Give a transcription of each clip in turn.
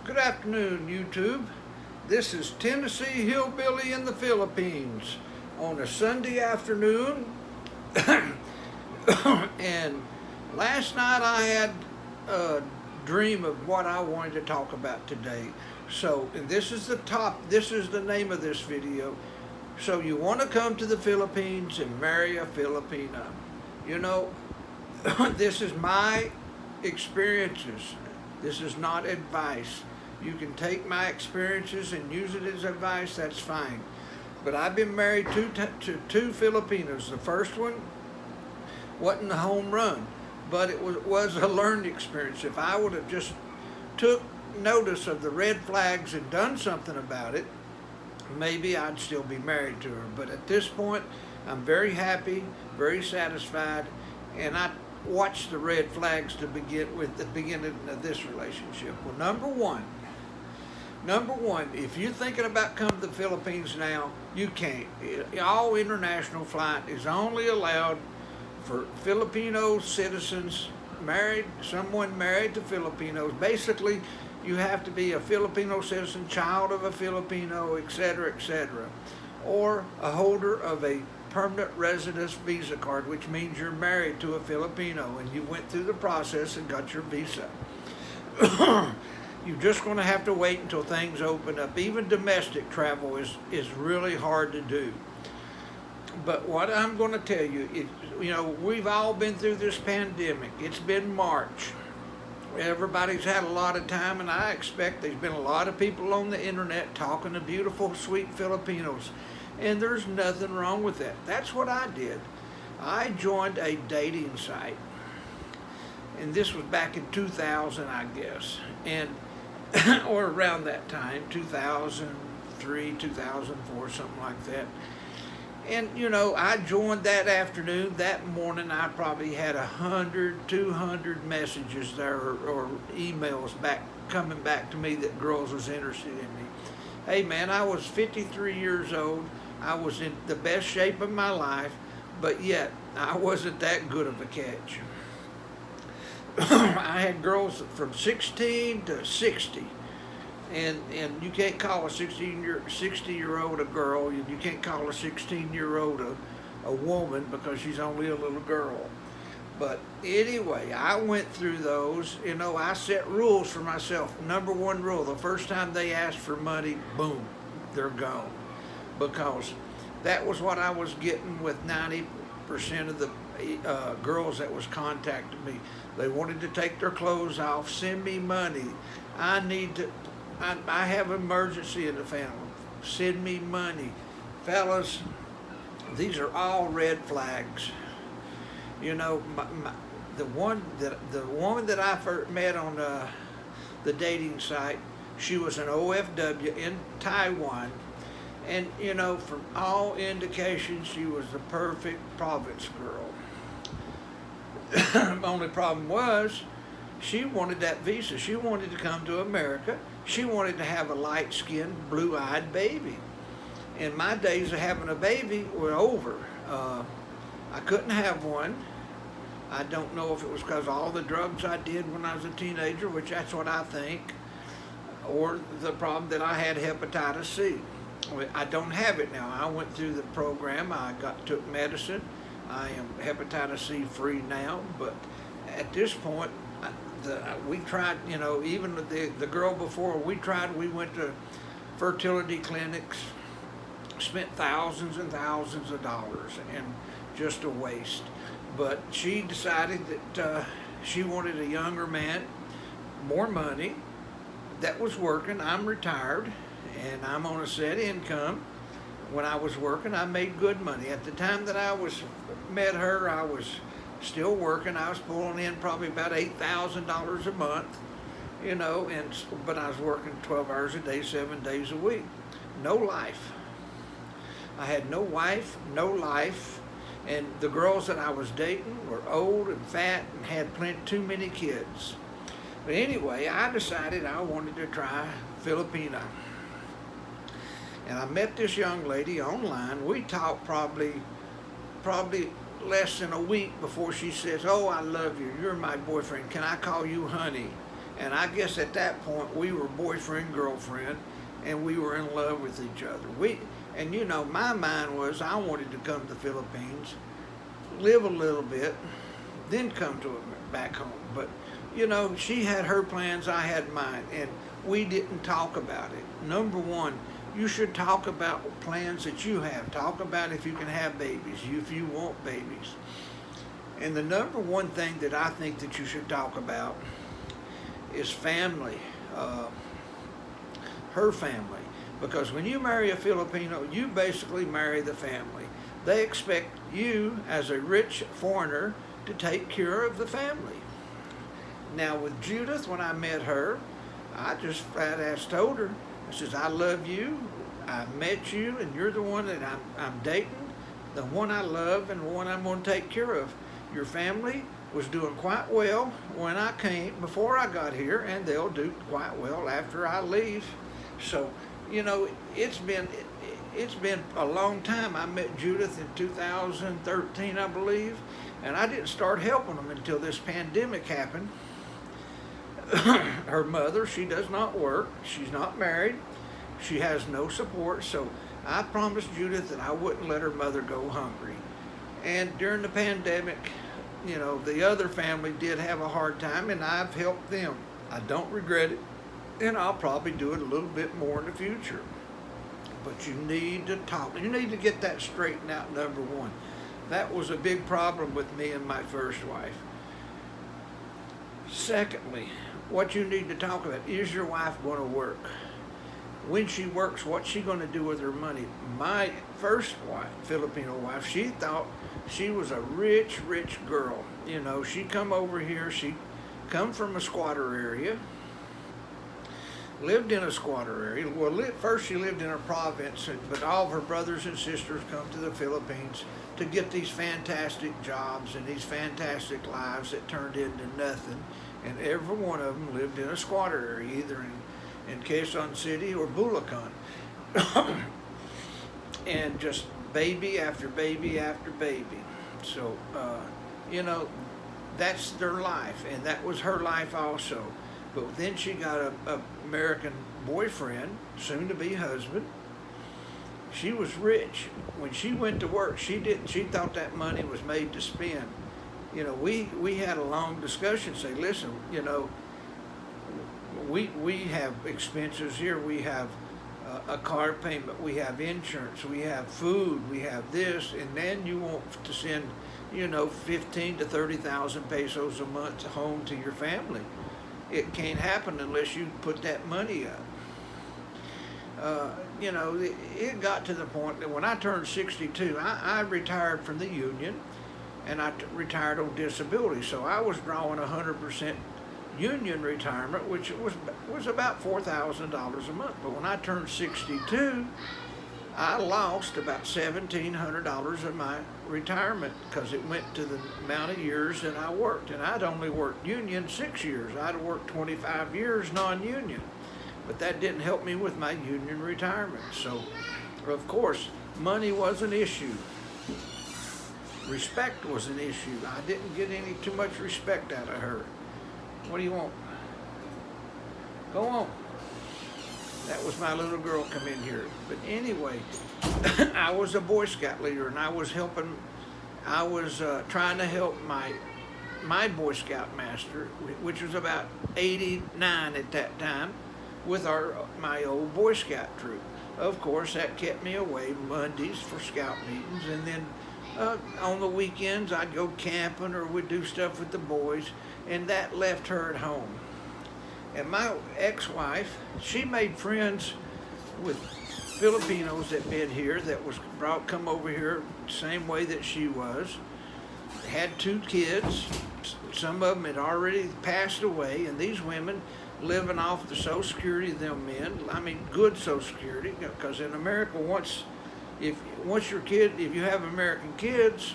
Good afternoon, YouTube. This is Tennessee Hillbilly in the Philippines on a Sunday afternoon. And last night I had a dream of what I wanted to talk about today. And this is the name of this video. So you want to come to the Philippines and marry a Filipina. You know, this is my experiences. This is not advice. You can take my experiences and use it as advice, that's fine. But I've been married to two Filipinos. The first one wasn't a home run, but it was a learned experience. If I would have just took notice of the red flags and done something about it, maybe I'd still be married to her. But at this point, I'm very happy, very satisfied, and I watched the red flags to begin with the beginning of this relationship. Well, number one, if you're thinking about coming to the Philippines now, you can't. All international flight is only allowed for Filipino citizens, someone married to Filipinos. Basically, you have to be a Filipino citizen, child of a Filipino, etc., or a holder of a permanent residence visa card, which means you're married to a Filipino and you went through the process and got your visa. You're just going to have to wait until things open up. Even domestic travel is really hard to do. But what I'm going to tell you, we've all been through this pandemic. It's been March. Everybody's had a lot of time, and I expect there's been a lot of people on the internet talking to beautiful, sweet Filipinos. And there's nothing wrong with that. That's what I did. I joined a dating site. And this was back in 2000, I guess. Or around that time, 2003, 2004, something like that. And, I joined that afternoon. That morning, I probably had 100, 200 messages there or emails coming back to me that girls was interested in me. Hey, man, I was 53 years old. I was in the best shape of my life, but yet I wasn't that good of a catch. I had girls from 16 to 60. And you can't call a 60-year-old a girl, and you can't call a 16-year-old a woman because she's only a little girl. But anyway, I went through those. I set rules for myself. Number one rule, the first time they asked for money, boom, they're gone. Because that was what I was getting with 90% of the girls that was contacting me. They wanted to take their clothes off, send me money. I have an emergency in the family. Send me money. Fellas, these are all red flags. The woman that I first met on the dating site, she was an OFW in Taiwan. And, from all indications, she was the perfect province girl. The only problem was, she wanted that visa. She wanted to come to America. She wanted to have a light-skinned, blue-eyed baby. And my days of having a baby were over. I couldn't have one. I don't know if it was because of all the drugs I did when I was a teenager, which that's what I think, or the problem that I had hepatitis C. I don't have it now. I went through the program. I took medicine. I am hepatitis C free now. But at this point, we tried, even the girl before we went to fertility clinics, spent thousands and thousands of dollars, and just a waste. But she decided that she wanted a younger man, more money, that was working. I'm retired, and I'm on a set income. When I was working, I made good money. At the time that I met her, I was still working. I was pulling in probably about $8,000 a month, but I was working 12 hours a day, 7 days a week. No life. I had no wife, no life, and the girls that I was dating were old and fat and had too many kids. But anyway, I decided I wanted to try Filipina. And I met this young lady online. We talked probably less than a week before she says, "Oh, I love you. You're my boyfriend. Can I call you honey?" And I guess at that point we were boyfriend, girlfriend, and we were in love with each other. And you know, my mind was I wanted to come to the Philippines, live a little bit, then come to back home. But you know, she had her plans, I had mine, and we didn't talk about it. Number one, you should talk about plans that you have. Talk about if you can have babies, if you want babies. And the number one thing that I think that you should talk about is family, her family. Because when you marry a Filipino, you basically marry the family. They expect you, as a rich foreigner, to take care of the family. Now with Judith, when I met her, I just flat-ass told her, I says, I love you, I met you, and you're the one that I'm dating, the one I love and the one I'm going to take care of. Your family was doing quite well when I came, before I got here, and they'll do quite well after I leave. So, you know, it's been a long time. I met Judith in 2013, I believe, and I didn't start helping them until this pandemic happened. Her mother, she does not work, she's not married, she has no support, so I promised Judith that I wouldn't let her mother go hungry. And during the pandemic, you know, the other family did have a hard time, and I've helped them. I don't regret it, and I'll probably do it a little bit more in the future. But you need to talk. You need to get that straightened out, number one. That was a big problem with me and my first wife. Secondly, what you need to talk about, is your wife going to work? When she works, what's she going to do with her money? My first wife, Filipino wife, she thought she was a rich, rich girl. You know, she come over here, she come from a squatter area, lived in a squatter area. Well, first she lived in a province, but all of her brothers and sisters come to the Philippines to get these fantastic jobs and these fantastic lives that turned into nothing. And every one of them lived in a squatter area, either in Quezon City or Bulacan. And just baby after baby after baby. So, you know, that's their life, and that was her life also. But then she got a American boyfriend, soon to be husband. She was rich. When she went to work, she thought that money was made to spend. You know, we had a long discussion, say, listen, you know, we have expenses here. We have a car payment, we have insurance, we have food, we have this, and then you want to send, you know, 15 to 30,000 pesos a month home to your family. It can't happen unless you put that money up. You know, it got to the point that when I turned 62, I retired from the union, and I retired on disability. So I was drawing 100% union retirement, which was about $4,000 a month. But when I turned 62, I lost about $1,700 of my retirement because it went to the amount of years that I worked. And I'd only worked union 6 years. I'd worked 25 years non-union. But that didn't help me with my union retirement. So, of course, money was an issue. Respect was an issue. I didn't get too much respect out of her. What do you want? Go on. That was my little girl come in here. But anyway, I was a Boy Scout leader, and I was trying to help my Boy Scout master, which was about 89 at that time, with my old Boy Scout troop. Of course, that kept me away Mondays for scout meetings, and then on the weekends I'd go camping or we'd do stuff with the boys, and that left her at home. And my ex-wife, she made friends with Filipinos that been here, that was come over here the same way that she was. Had 2 kids. Some of them had already passed away, and these women living off the Social Security of them men. I mean, good Social Security, because in America, once you have American kids,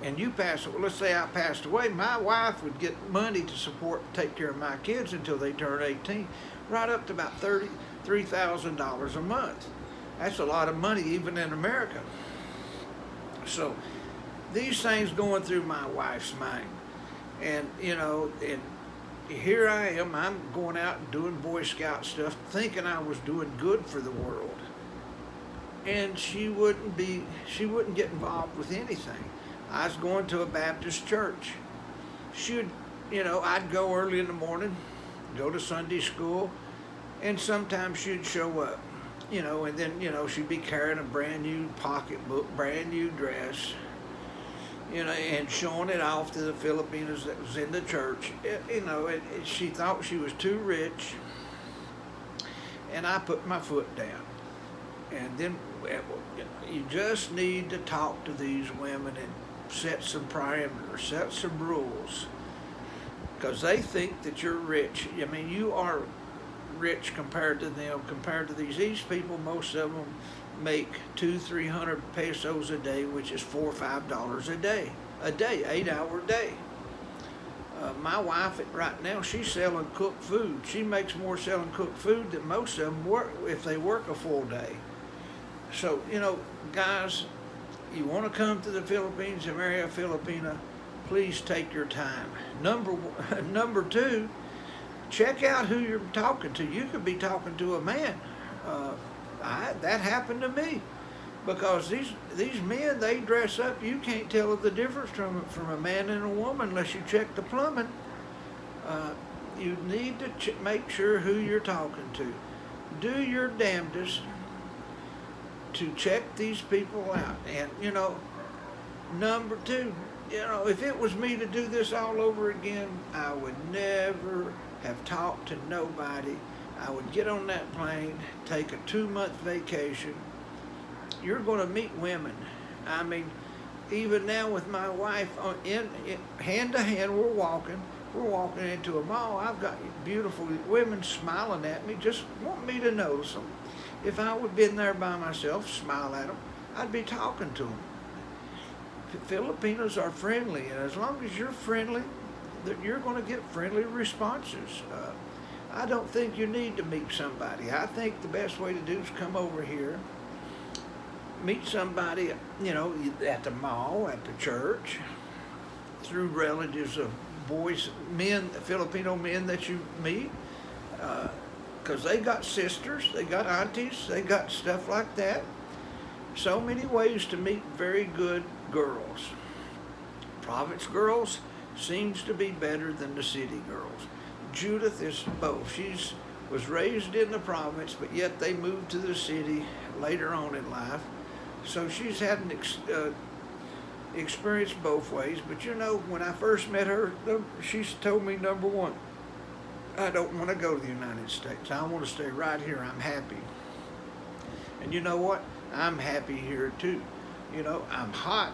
and you pass, let's say I passed away, my wife would get money to take care of my kids until they turn 18, right up to about $33,000 a month. That's a lot of money even in America. So these things going through my wife's mind, and you know, and here I am, I'm going out and doing Boy Scout stuff, thinking I was doing good for the world. And she wouldn't get involved with anything. I was going to a Baptist church. I'd go early in the morning, go to Sunday school, and sometimes she'd show up, and then, she'd be carrying a brand new pocketbook, brand new dress, and showing it off to the Filipinos that was in the church. She thought she was too rich, and I put my foot down. And then you just need to talk to these women and set some parameters, set some rules, because they think that you're rich. I mean, you are rich compared to them, compared to these people. Most of them make 200-300 pesos a day, which is $4 or $5 a day, 8-hour day. My wife right now, she's selling cooked food. She makes more selling cooked food than most of them work if they work a full day. So, guys, you want to come to the Philippines and marry a Filipina, please take your time. Number two, check out who you're talking to. You could be talking to a man. That happened to me, because these men, they dress up. You can't tell the difference from a man and a woman unless you check the plumbing. You need to make sure who you're talking to. Do your damnedest to check these people out. And, number two, if it was me to do this all over again, I would never have talked to nobody. I would get on that plane, take a 2-month vacation. You're going to meet women. I mean, even now with my wife, hand to hand, we're walking into a mall. I've got beautiful women smiling at me, just want me to notice them. If I would have been there by myself, smile at them, I'd be talking to them. Filipinos are friendly, and as long as you're friendly, you're going to get friendly responses. I don't think you need to meet somebody. I think the best way to do is come over here, meet somebody, at the mall, at the church, through relatives of Filipino men that you meet, because they got sisters, they got aunties, they got stuff like that. So many ways to meet very good girls. Province girls seems to be better than the city girls. Judith is both. She was raised in the province, but yet they moved to the city later on in life. So she's had an experience both ways. But when I first met her, she told me, number one, I don't want to go to the United States. I want to stay right here. I'm happy. And you know what? I'm happy here too. I'm hot.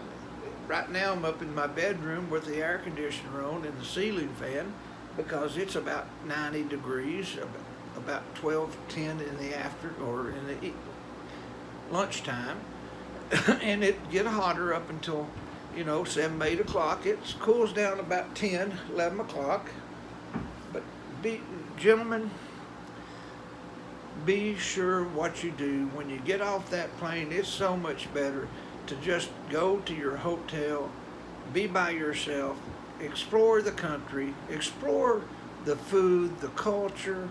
Right now I'm up in my bedroom with the air conditioner on and the ceiling fan, because it's about 90 degrees, about 12:10 in the afternoon or in the lunchtime. And it get hotter up until, 7, 8 o'clock. It cools down about 10, 11 o'clock. But gentlemen, be sure what you do when you get off that plane. It's so much better to just go to your hotel, be by yourself, explore the country, explore the food, the culture.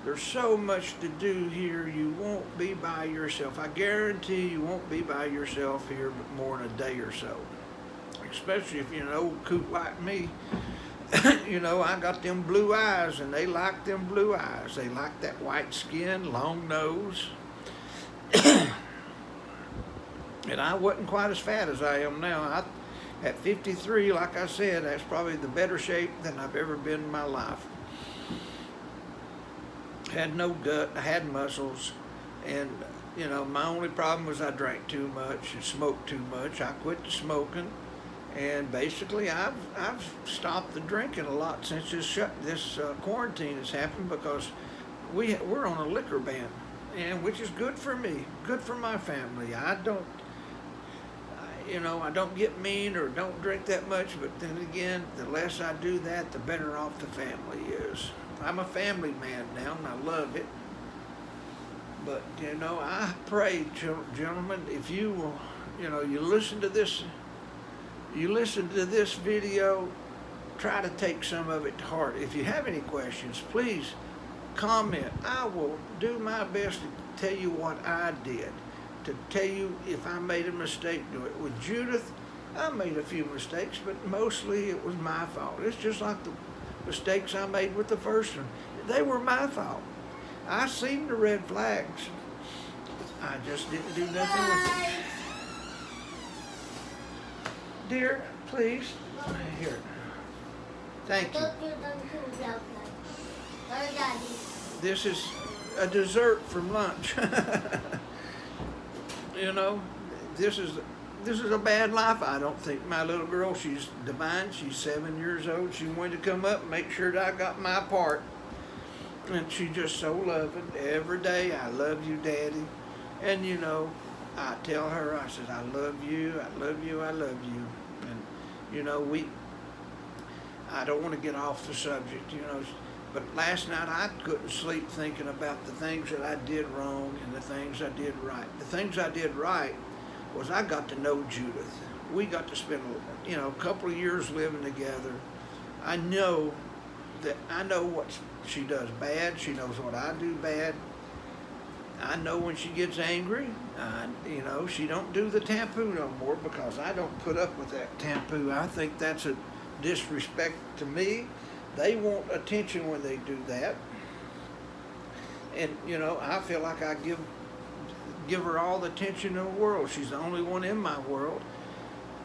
There's so much to do here. You won't be by yourself. I guarantee you won't be by yourself here but more than a day or so. Especially if you're an old coot like me. I got them blue eyes, and they like them blue eyes. They like that white skin, long nose. And I wasn't quite as fat as I am now. At 53, like I said, that's probably the better shape than I've ever been in my life. Had no gut, I had muscles, and my only problem was I drank too much and smoked too much. I quit the smoking, and basically I've stopped the drinking a lot since this quarantine has happened, because we're on a liquor ban, and which is good for me, good for my family. I don't get mean or don't drink that much, but then again, the less I do that, the better off the family is. I'm a family man now, and I love it. But, I pray, gentlemen, if you will, you listen to this video, try to take some of it to heart. If you have any questions, please comment. I will do my best to tell you what I did, to tell you if I made a mistake doing it. With Judith, I made a few mistakes, but mostly it was my fault. It's just like the mistakes I made with the first one. They were my fault. I seen the red flags. I just didn't do nothing with it. Dear, please. Here. Thank you. This is a dessert from lunch. You know, this is a bad life. I don't think my little girl, she's divine. She's 7 years old. She wanted to come up and make sure that I got my part. And she's just so loving. Every day, I love you, Daddy. And you know, I tell her, I said, I love you, I love you, I love you. And you know, I don't want to get off the subject, you know, but last night I couldn't sleep thinking about the things that I did wrong and the things I did right. The things I did right was I got to know Judith. We got to spend, you know, a couple of years living together. I know what she does bad. She knows what I do bad. I know when she gets angry. You know, she don't do the tampoo no more because I don't put up with that tampoo. I think that's a disrespect to me. They want attention when they do that. And, you know, I feel like I give her all the attention in the world. She's the only one in my world.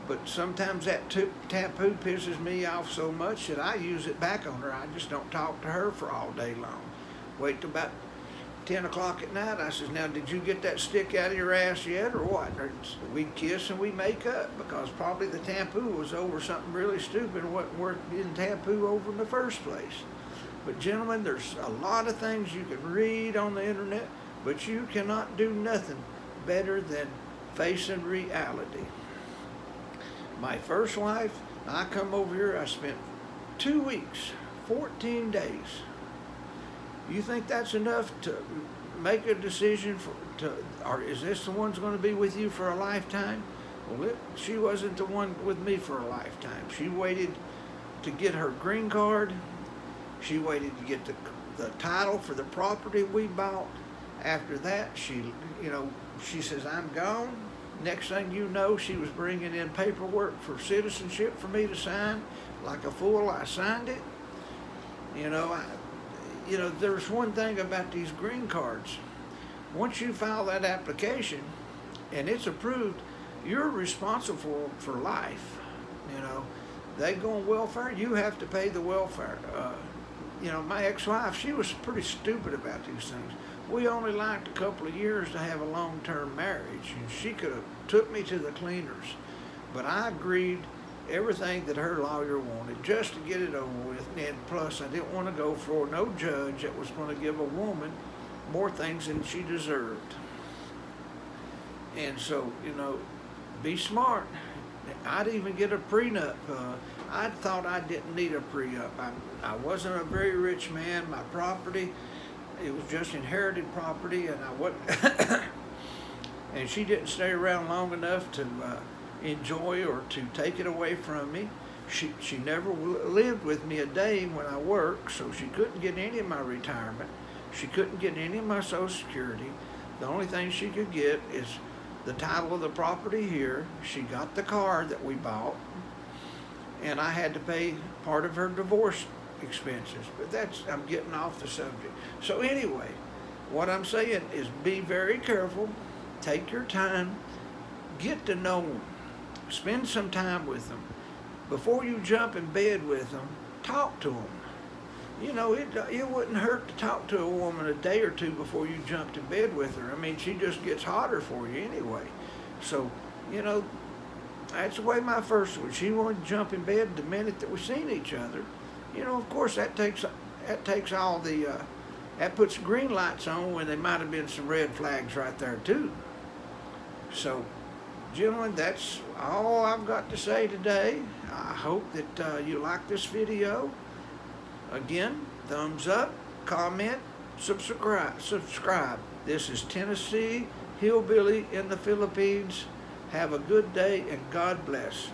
But sometimes that tampoo pisses me off so much that I use it back on her. I just don't talk to her for all day long. Wait till about 10 o'clock at night. I says, now, did you get that stick out of your ass yet or what? Or we kiss and we make up because probably the tampoo was over something really stupid and wasn't worth getting tampoo over in the first place. But gentlemen, there's a lot of things you can read on the internet, but you cannot do nothing better than facing reality. My first wife, I come over here, I spent 2 weeks, 14 days. You think that's enough to make a decision or is this the one's going to be with you for a lifetime? Well, she wasn't the one with me for a lifetime. She waited to get her green card. She waited to get the title for the property we bought. After that, she says, I'm gone. Next thing you know, she was bringing in paperwork for citizenship for me to sign. Like a fool, I signed it. You know, there's one thing about these green cards. Once you file that application and it's approved, you're responsible for life. You know, they go on welfare, you have to pay the welfare. You know, my ex-wife, she was pretty stupid about these things. We only liked a couple of years to have a long-term marriage, and she could have took me to the cleaners. But I agreed everything that her lawyer wanted just to get it over with. And plus, I didn't want to go for no judge that was going to give a woman more things than she deserved. And so, you know, be smart. I'd even get a prenup. I thought I didn't need a prenup. I wasn't a very rich man. My property, it was just inherited property, and I wasn't. And she didn't stay around long enough to enjoy or to take it away from me. She never lived with me a day when I worked, so she couldn't get any of my retirement. She couldn't get any of my Social Security. The only thing she could get is the title of the property here. She got the car that we bought, and I had to pay part of her divorce expenses. But I'm getting off the subject. So anyway, what I'm saying is be very careful. Take your time. Get to know them. Spend some time with them. Before you jump in bed with them, talk to them. You know, it wouldn't hurt to talk to a woman a day or two before you jumped in bed with her. I mean, she just gets hotter for you anyway. So, you know, that's the way my first one. She wanted to jump in bed the minute that we seen each other. You know, of course, that takes all the, that puts green lights on when there might have been some red flags right there too. So, gentlemen, that's all I've got to say today. I hope that you like this video. Again, thumbs up, comment, subscribe. This is Tennessee Hillbilly in the Philippines. Have a good day and God bless.